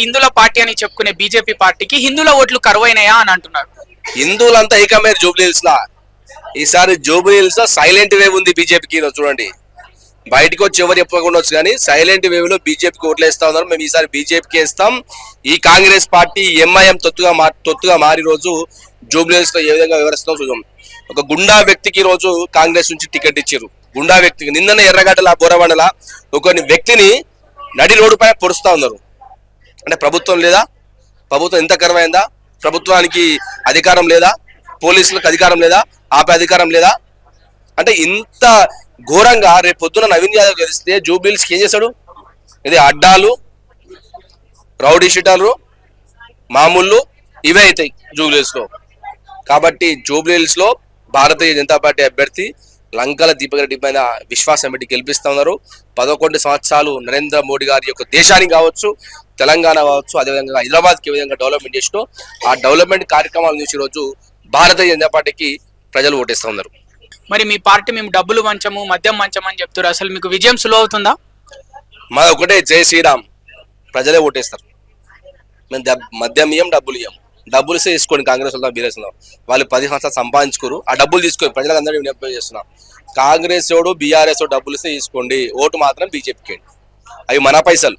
హిందువుల పార్టీ అని చెప్పుకునే బీజేపీ పార్టీకి హిందువుల ఓట్లు కరువైనాయా అని అంటున్నారు. హిందువులంతా ఏకమైన జూబ్లీ హిల్స్ లా. ఈసారి జూబ్లీ హిల్స్ లో సైలెంట్ వేవ్ ఉంది బీజేపీకి. చూడండి, బయటకు వచ్చి ఎవరు చెప్పకుండా వచ్చు కానీ సైలెంట్ వేవ్ లో బీజేపీకి ఓట్లు వేస్తా ఉన్నారు. మేము ఈసారి బీజేపీకి వేస్తాం. ఈ కాంగ్రెస్ పార్టీ ఎంఐఎం తొత్తుగా మారి రోజు జూబ్లీ హిల్స్ లో ఏ విధంగా వివరిస్తాం చూద్దాం. ఒక గుండా వ్యక్తికి రోజు కాంగ్రెస్ నుంచి టికెట్ ఇచ్చారు. గుండా వ్యక్తికి నిన్ననే ఎర్రగడ్డల బోరబండల ఒక వ్యక్తిని నడి రోడ్డు పైన పొడుస్తా ఉన్నారు. అంటే ప్రభుత్వం లేదా? ప్రభుత్వం ఎంత కరువైందా? ప్రభుత్వానికి అధికారం లేదా? పోలీసులకు అధికారం లేదా? ఆపే అధికారం లేదా? అంటే ఇంత ఘోరంగా రేపు పొద్దున నవీన్ యాదవ్ గెలిస్తే జూబ్లీహిల్స్కి ఏం చేశాడు? ఇది అడ్డాలు, రౌడీ షీటాలు, మామూళ్ళు ఇవే అవుతాయి జూబ్లీహిల్స్ లో. కాబట్టి జూబ్లీహిల్స్ లో భారతీయ జనతా పార్టీ అభ్యర్థి లంకల దీపక్ రెడ్డి పైన విశ్వాసం పెట్టి గెలిపిస్తా ఉన్నారు. 11 సంవత్సరాలు నరేంద్ర మోడీ గారి యొక్క దేశానికి కావచ్చు, తెలంగాణ కావచ్చు, అదేవిధంగా హైదరాబాద్కి ఏ విధంగా డెవలప్మెంట్ చేసినో ఆ డెవలప్మెంట్ కార్యక్రమాలు చూసి రోజు భారతీయ జనతా పార్టీకి ప్రజలు ఓటేస్తూ ఉన్నారు. మరి మీ పార్టీ మేము డబ్బులు మంచము మద్యం మంచం అని చెప్తారు, అసలు మీకు విజయం సులువు అవుతుందా? మాది ఒకటే, జై శ్రీరామ్. ప్రజలే ఓటేస్తారు. మేము మద్యం ఇయ్యం, డబ్బులు ఇయ్యం. డబ్బులు ఇస్తే తీసుకోండి. కాంగ్రెస్ వాళ్ళు బీఆర్ఎస్ వాళ్ళు 10 సంవత్సరాలు సంపాదించుకోరు. ఆ డబ్బులు తీసుకొని ప్రజలందరూ విజ్ఞప్తి చేస్తున్నాం. కాంగ్రెస్ ఓడు బీఆర్ఎస్ డబ్బులు ఇస్తే తీసుకోండి, ఓటు మాత్రం బీజేపీకి. అవి మన పైసలు.